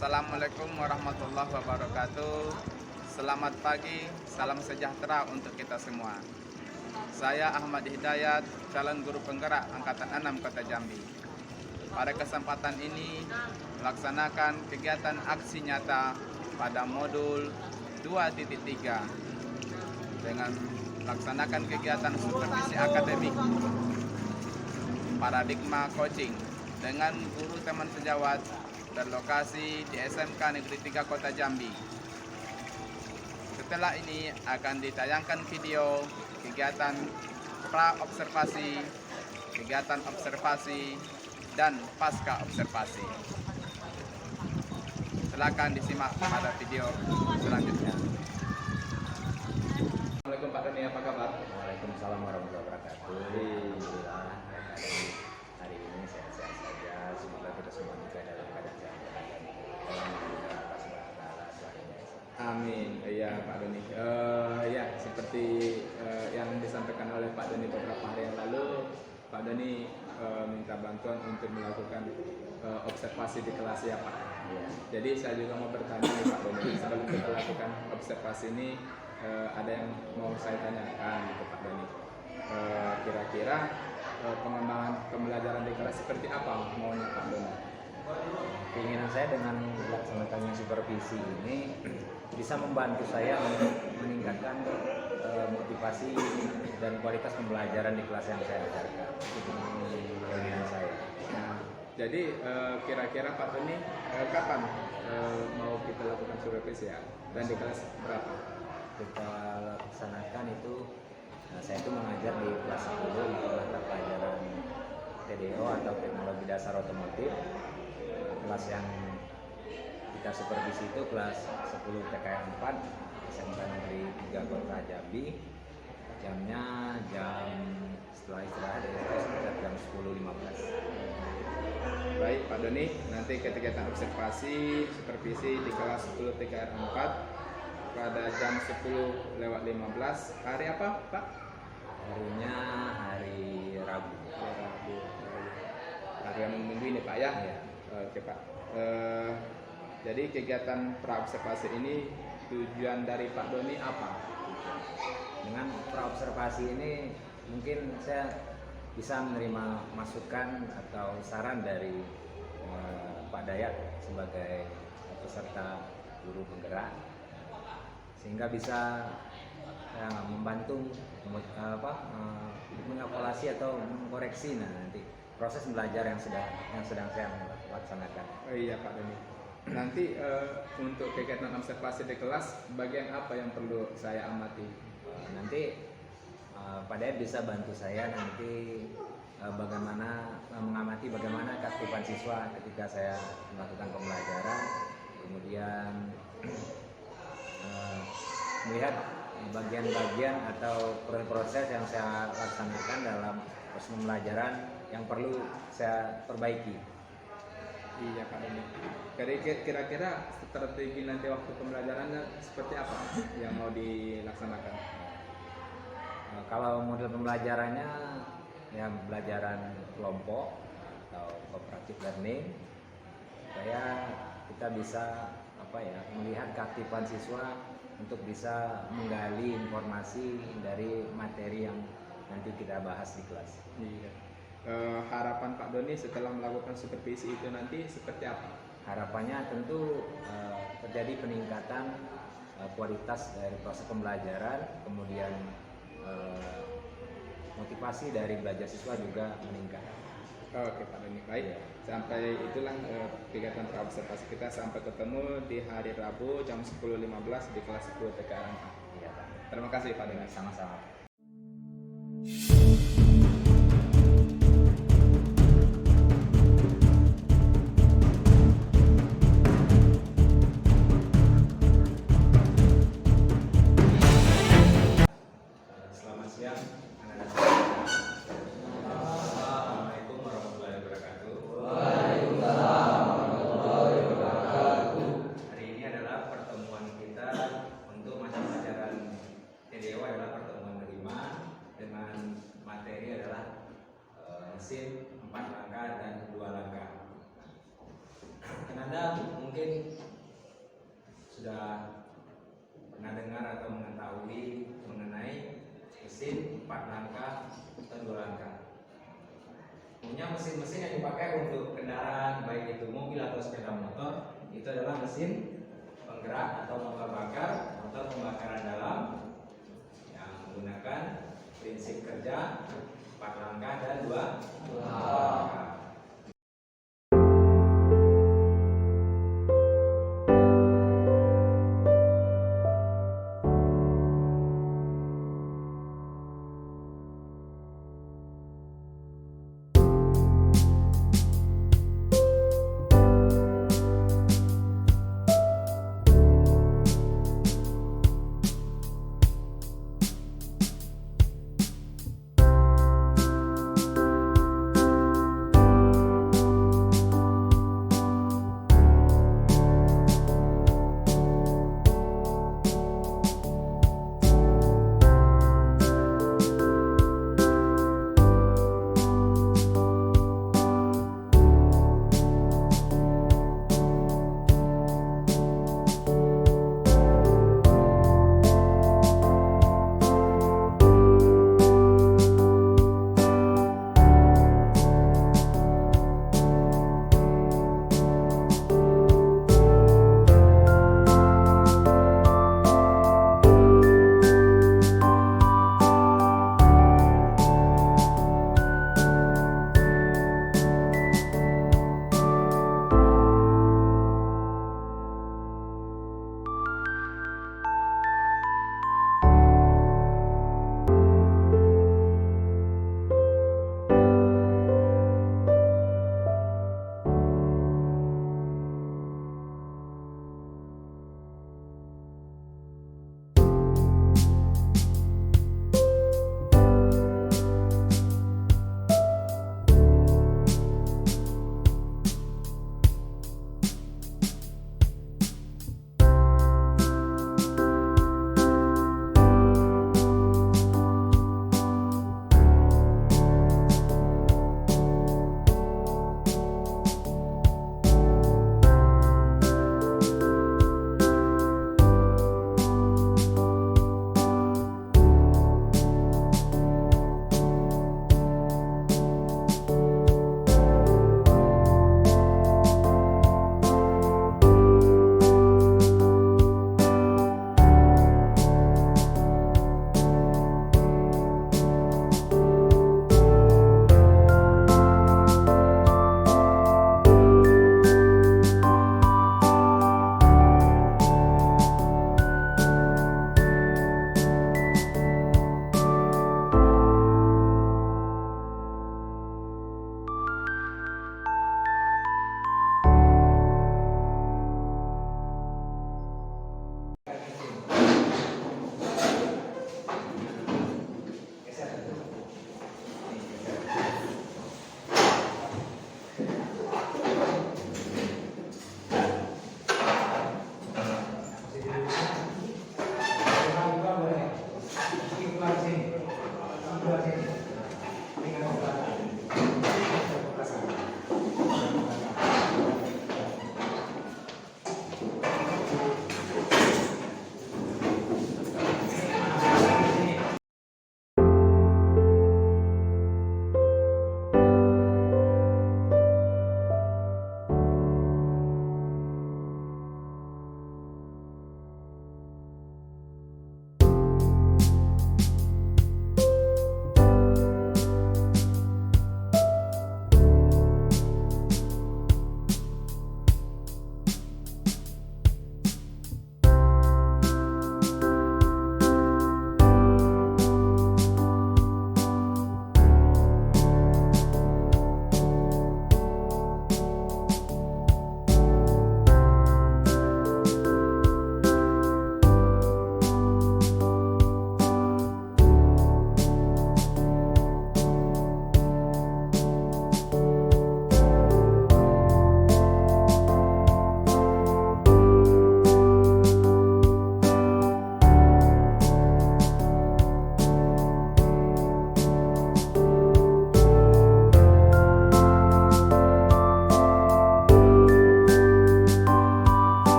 Assalamualaikum warahmatullahi wabarakatuh. Selamat pagi, salam sejahtera untuk kita semua. Saya Ahmad Hidayat, calon guru penggerak Angkatan 6 Kota Jambi. Pada kesempatan ini, melaksanakan kegiatan aksi nyata pada modul 2.3 dengan melaksanakan kegiatan supervisi akademik paradigma coaching dengan guru teman sejawat berlokasi di SMK Negeri 3 Kota Jambi. Setelah ini akan ditayangkan video kegiatan pra-observasi, kegiatan observasi, dan pasca observasi. Silakan disimak pada video selanjutnya. Assalamualaikum Pak Doni, apa kabar? Waalaikumsalam warahmatullahi wabarakatuh. Alhamdulillah, hari ini sehat-sehat saja. Semoga kita semua juga dalam keadaan sehat dan Amin. Iya Pak Doni. Ya seperti yang disampaikan oleh Pak Doni beberapa hari yang lalu, Pak Doni minta bantuan untuk melakukan observasi di kelas ya Pak. Ya. Jadi saya juga mau bertanya nih Pak Doni, sebelum kita lakukan observasi ini ada yang mau saya tanyakan gitu Pak Doni. Kira-kira pengembangan pembelajaran di kelas seperti apa maunya Pak Doni? Keinginan saya dengan melaksanakannya supervisi ini bisa membantu saya untuk meningkatkan motivasi dan kualitas pembelajaran di kelas yang saya ajarkan. Itu keinginan saya. Nah, jadi kira-kira Pak Doni kapan mau kita lakukan supervisi ya? Dan di kelas berapa? Kita laksanakan itu, saya itu mengajar di kelas 10 itu mata pelajaran TDO atau Teknologi Dasar Otomotif. Kelas yang kita supervisi itu kelas 10 TKR 4 SMK Negeri 3 Kota Jambi. Jamnya setelah istirahat itu sekitar jam 10.15. Baik Pak Doni, nanti kegiatan observasi supervisi di kelas 10 TKR 4 pada jam 10:15. Hari apa Pak? Harinya hari Rabu. Hari yang minggu ini Pak ya? Ya. Oke Pak. Jadi kegiatan pra-observasi ini tujuan dari Pak Doni apa? Dengan pra-observasi ini mungkin saya bisa menerima masukan atau saran dari Pak Dayat sebagai peserta guru penggerak, sehingga bisa membantu mengevaluasi atau mengkoreksi nanti proses belajar yang sedang saya laksanakan. Oh iya Pak Doni. Nanti untuk kegiatan observasi di kelas, bagian apa yang perlu saya amati? Nanti Pak Dayat bisa bantu saya nanti bagaimana mengamati bagaimana keaktifan siswa ketika saya melakukan pembelajaran, kemudian melihat bagian-bagian atau proses yang saya laksanakan dalam proses pembelajaran yang perlu saya perbaiki. Iya Pak Doni. Jadi kira-kira strategi nanti waktu pembelajarannya seperti apa yang mau dilaksanakan? Kalau model pembelajarannya ya pembelajaran kelompok atau cooperative learning, supaya kita bisa melihat keaktifan siswa untuk bisa menggali informasi dari materi yang nanti kita bahas di kelas. Iya. Harapan Pak Doni setelah melakukan supervisi itu nanti seperti apa? Harapannya tentu terjadi peningkatan kualitas dari proses pembelajaran, kemudian motivasi dari belajar siswa juga meningkat. Oke Pak Doni, baik. Sampai itulah kegiatan observasi kita. Sampai ketemu di hari Rabu jam 10.15 di kelas 10 TKR 4. Iya, Pak. Terima kasih Pak Doni. Sama-sama. Selamat siang, anak-anak sekalian. Assalamualaikum warahmatullahi wabarakatuh. Hari ini adalah pertemuan kita untuk mata pelajaran TDO adalah pertemuan kedua. mungkin sudah pernah dengar atau mengetahui mengenai mesin 4 langkah atau 2 langkah. Punya mesin-mesin yang dipakai untuk kendaraan baik itu mobil atau sepeda motor itu adalah mesin penggerak atau motor bakar, motor pembakaran dalam yang menggunakan prinsip kerja 4 langkah dan 2 langkah.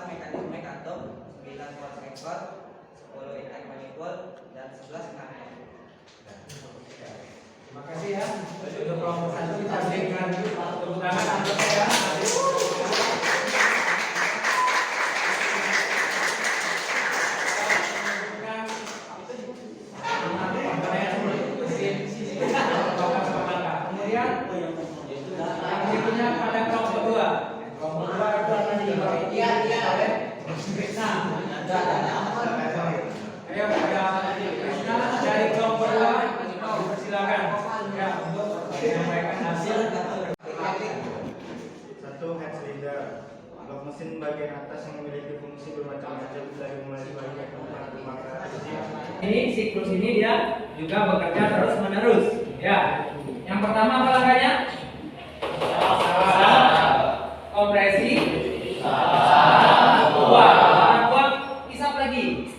mekanisme kantung, 9 force anchor, 10 impact manifold, dan 11 knalpot. Terima kasih ya. Untuk kelompok 1 kita berikan tepuk tangan amplopnya ya. Kemudian yang berikutnya pada kelompok 2. Kelompok 2 itu akan dibagikan oleh Krishna. Ayo pada Krishna dari kelompok 2 silakan ya untuk menyampaikan hasil. Satu, head cylinder, blok mesin bagian atas yang memiliki fungsi bermacam-macam dari mulai sebagai tempat pembakaran mesin. Ini siklus ini dia juga bekerja terus menerus ya. Yang pertama apa langkahnya? Kompresi, buang, isap lagi.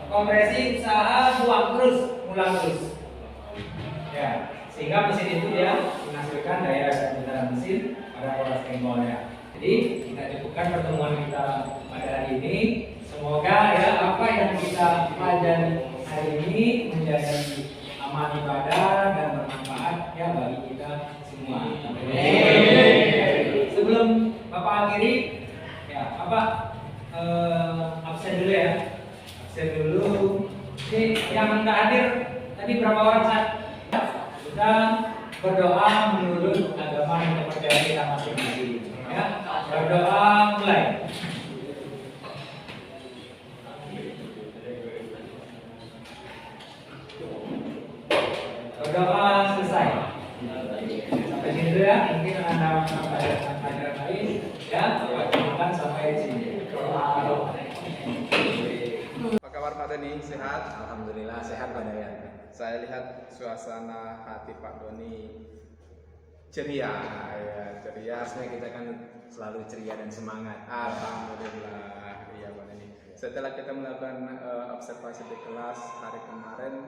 Kompresi, usaha, buang terus, ulang terus. Ya, sehingga mesin itu dia menghasilkan daya dalam mesin pada poros angle-nya. Jadi kita cukupkan pertemuan kita pada hari ini. Semoga ya apa yang kita pelajari hari ini menjadi amal ibadah dan bermanfaat ya bagi kita semua. Sebelum Bapak akhiri, ya Bapak absen dulu ya, absen dulu. Ini yang nggak hadir tadi berapa orang saat? Kita berdoa menurut agama yang kepercayaan kita masing-masing. Ya, berdoa mulai. Berdoa selesai. Sampai sini dulu ya. Mungkin ada pelajaran lain ya. Bapak sampai di sini. Apa kabar Pak Doni? Sehat? Alhamdulillah sehat Pak Dayan. Saya lihat suasana hati Pak Doni ceria, ya ceria. Harusnya kita kan selalu ceria dan semangat. Alhamdulillah, iya Pak Doni. Setelah kita melakukan observasi di kelas hari kemarin,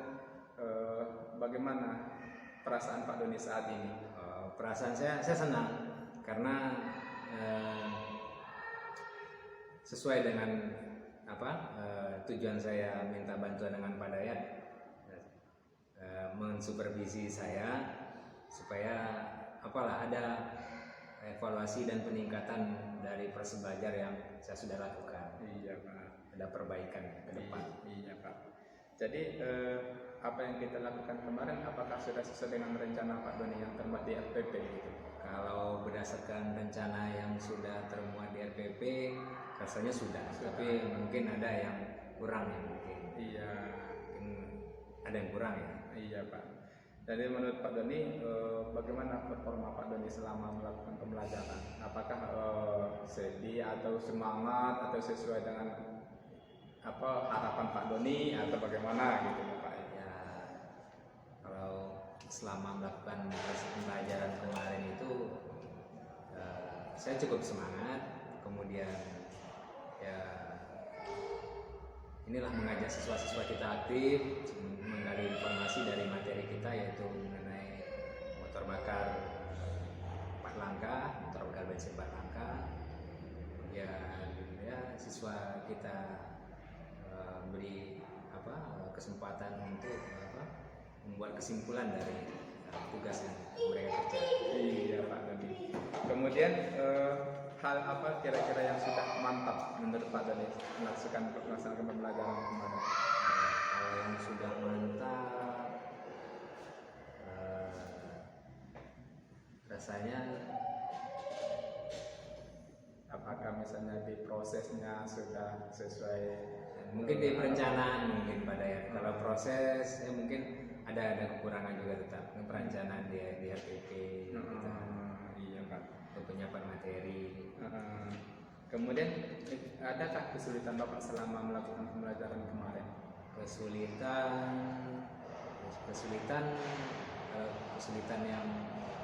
bagaimana perasaan Pak Doni saat ini? Perasaan saya senang karena sesuai dengan tujuan saya minta bantuan dengan Pak Dayat mensupervisi saya supaya apalah ada evaluasi dan peningkatan dari Persebelajar yang saya sudah lakukan. Iya Pak. Ada perbaikan ke depan. Iya Pak. Jadi apa yang kita lakukan kemarin apakah sudah sesuai dengan rencana Pak Doni yang terbuat di RPP gitu? Kalau berdasarkan rencana yang sudah termuat di RPP, rasanya sudah. Tapi mungkin ada yang kurang ya mungkin. Iya. Mungkin ada yang kurang ya. Iya Pak. Jadi menurut Pak Doni, bagaimana performa Pak Doni selama melakukan pembelajaran? Apakah sedih atau semangat atau sesuai dengan apa harapan Pak Doni atau bagaimana gitu ya Pak? Ya, kalau selama melakukan proses pembelajaran kemarin itu saya cukup semangat. Kemudian ya inilah mengajak siswa-siswa kita aktif menggali informasi dari materi kita, yaitu mengenai motor bakar 4 langkah, motor bakar bensin 4 langkah. Kemudian ya siswa kita beri kesempatan untuk membuat kesimpulan dari tugas yang mereka kerjakan. Iya Pak Doni. Kemudian hal apa kira-kira yang sudah mantap menurut Pak Doni melaksanakan pembelajaran kemarin? Kalau yang sudah mantap, rasanya apakah misalnya di prosesnya sudah sesuai? mungkin di perencanaan mungkin pada ya. Kalau proses ya mungkin ada kekurangan juga tetap perencanaan di RPP gitu. Iya Pak. Untuk penyiapan materi. Kemudian adakah kesulitan Bapak selama melakukan pembelajaran kemarin? Kesulitan yang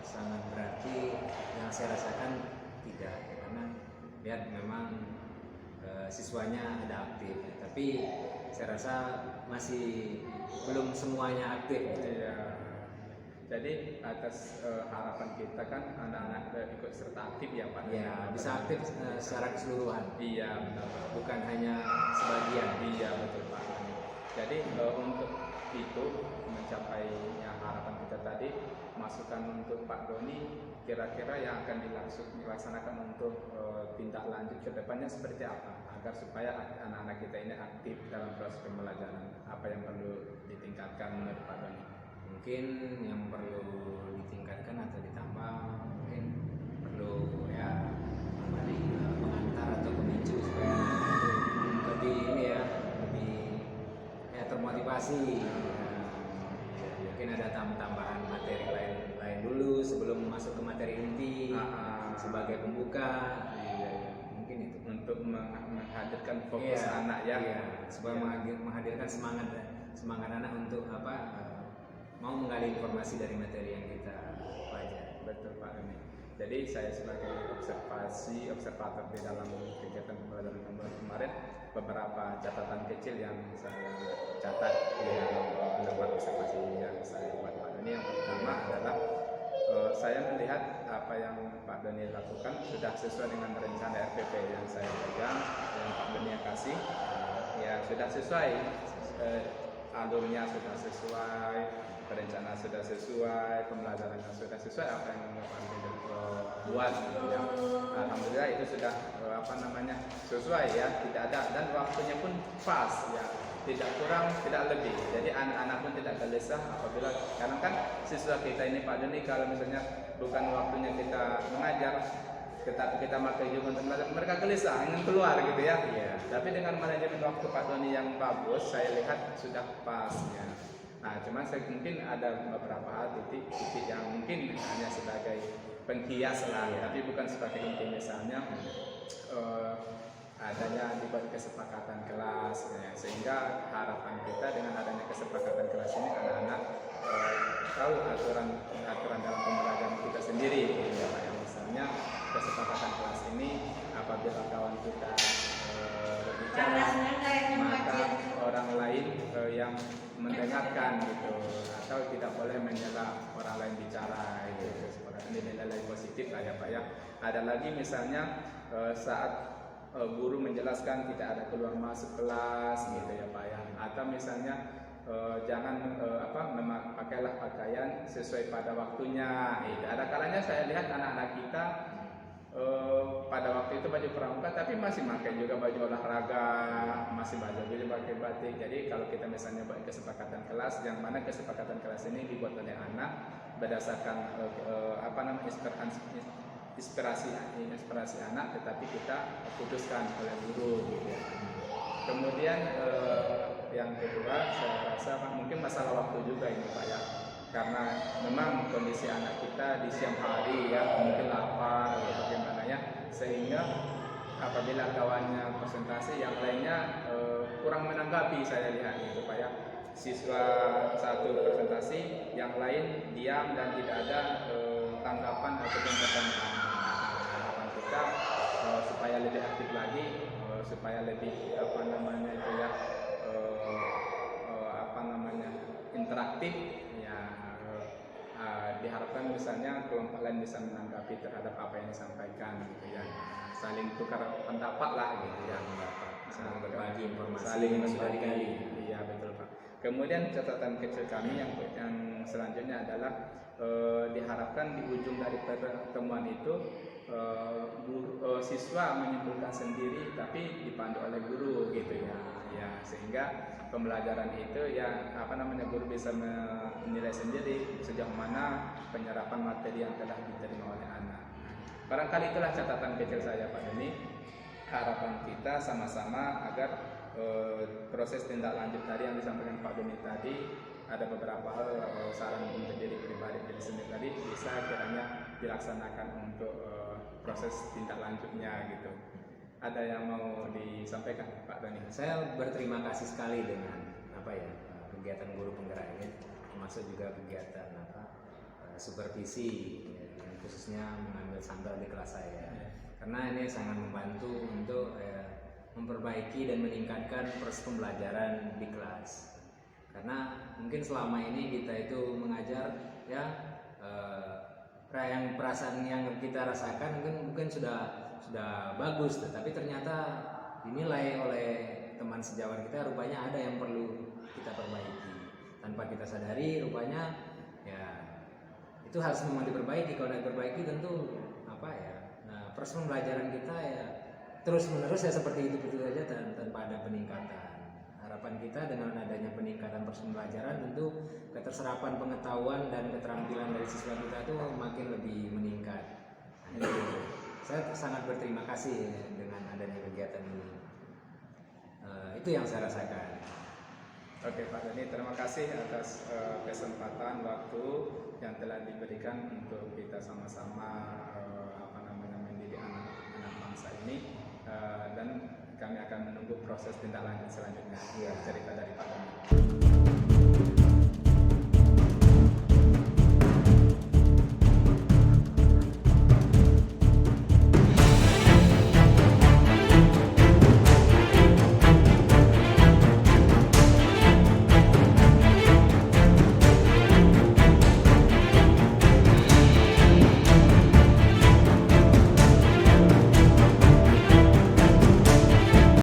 sangat berarti yang saya rasakan tidak, karena lihat memang siswanya ada aktif, tapi saya rasa masih belum semuanya aktif. Iya. Jadi atas harapan kita kan anak-anak ikut serta aktif ya Pak. Ya, bisa aktif secara keseluruhan. Iya benar Pak. Bukan hanya sebagian. Iya betul Pak. Jadi untuk itu mencapainya harapan kita tadi, masukan untuk Pak Doni kira-kira yang akan dilaksanakan untuk tindak lanjut ke depannya seperti apa agar supaya anak-anak kita ini aktif dalam proses pembelajaran. Apa yang perlu ditingkatkan menurut Pak Doni? Mungkin yang perlu ditingkatkan atau ditambah, mungkin perlu ya pengantar atau pemicu supaya lebih ini ya, lebih termotivasi. Mungkin ada tambahan materi lain dulu sebelum masuk ke materi inti sebagai pembuka. Iya. Mungkin itu Untuk menghadirkan fokus anak ya. Iya, supaya menghadirkan semangat anak untuk mau menggali informasi dari materi yang kita pelajari. Betul Pak Doni. Jadi saya sebagai observator di dalam kegiatan pembelajaran kemarin, beberapa catatan kecil yang saya catat di dalam pendapat observasi yang saya buat Pak Doni. Yang pertama adalah saya melihat apa yang Pak Doni lakukan sudah sesuai dengan rencana RPP yang saya pegang, yang Pak Doni kasih, ya sudah sesuai, alurnya sudah sesuai, perencanaan sudah sesuai, pembelajarannya sudah sesuai apa yang Pak Doni buat gitu ya. Alhamdulillah itu sudah sesuai ya, tidak ada, dan waktunya pun pas ya, tidak kurang tidak lebih. Jadi anak-anak pun tidak gelisah apabila, karena kan siswa kita ini Pak Doni kalau misalnya bukan waktunya kita mengajar, kita pakai juga untuk belajar, mereka gelisah ingin keluar gitu ya. Tapi dengan manajemen waktu Pak Doni yang bagus, saya lihat sudah pas ya. Nah, cuma mungkin ada beberapa hal titik yang mungkin hanya sebagai penghias lah, tapi bukan sebagai inti. Misalnya adanya dibuat kesepakatan kelas ya, sehingga harapan kita dengan adanya kesepakatan kelas ini anak-anak tahu aturan dalam pembelajaran kita sendiri ya Pak. Yang misalnya kesepakatan kelas ini apabila kawan kita berbicara, maka orang lain yang mendengarkan gitu, atau tidak boleh menyela orang lain bicara gitu. Ini nilai positif lah ya Pak ya. Ada lagi misalnya saat guru menjelaskan tidak ada keluar masuk kelas gitu ya Pak ya, atau misalnya jangan pakailah pakaian sesuai pada waktunya. Ada kalanya saya lihat anak-anak kita pada waktu itu baju pramuka tapi masih pakai juga baju olahraga, masih pakai batik. Jadi kalau kita misalnya buat kesepakatan kelas, yang mana kesepakatan kelas ini dibuat oleh anak berdasarkan inspirasi anak, tetapi kita putuskan oleh guru gitu ya. Kemudian yang kedua saya rasa mungkin masalah waktu juga ini Pak ya, karena memang kondisi anak kita di siang hari ya mungkin lapar atau bagaimana ya, sehingga apabila kawannya presentasi yang lainnya kurang menanggapi, saya lihat gitu Pak ya. Siswa satu presentasi, yang lain diam dan tidak ada tanggapan ataupun pertanyaan. Harapan kita supaya lebih aktif lagi, supaya lebih interaktif ya, diharapkan misalnya kelompok lain bisa menanggapi terhadap apa yang disampaikan gitu ya, saling tukar pendapat lah gitu ya, saling berbagi informasi saling yang sudah berbagi. digali. Iya betul Pak. Kemudian catatan kecil kami yang selanjutnya adalah diharapkan di ujung dari pertemuan itu siswa menyimpulkan sendiri tapi dipandu oleh guru gitu ya, sehingga pembelajaran itu ya guru bisa menilai sendiri sejauh mana penyerapan materi yang telah diterima oleh anak. Barangkali itulah catatan kecil saya Pak Doni. Harapan kita sama-sama agar proses tindak lanjut tadi yang disampaikan Pak Doni tadi, ada beberapa hal saran untuk diri pribadi diri sendiri tadi bisa kiranya dilaksanakan untuk proses tindak lanjutnya gitu. Ada yang mau disampaikan Pak Doni? Saya berterima kasih sekali dengan kegiatan guru penggerak ini, termasuk juga kegiatan supervisi ya, yang khususnya mengambil sampel di kelas saya, karena ini sangat membantu untuk memperbaiki dan meningkatkan proses pembelajaran di kelas. Karena mungkin selama ini kita itu mengajar ya yang perasaan yang kita rasakan mungkin sudah bagus, tetapi ternyata dinilai oleh teman sejawat kita rupanya ada yang perlu kita perbaiki. Tanpa kita sadari rupanya ya itu harus memang diperbaiki. Kalau diperbaiki tentu proses pembelajaran kita ya terus menerus ya seperti itu saja tanpa ada peningkatan. Harapan kita dengan adanya peningkatan proses pembelajaran tentu keterserapan pengetahuan dan keterampilan dari siswa kita itu makin lebih meningkat. Saya sangat berterima kasih dengan adanya kegiatan ini. Itu yang saya rasakan. Oke Pak Doni, terima kasih atas kesempatan waktu yang telah diberikan untuk kita sama-sama mendidik anak bangsa ini, dan kami akan menunggu proses tindak lanjut selanjutnya. Cerita dari Pak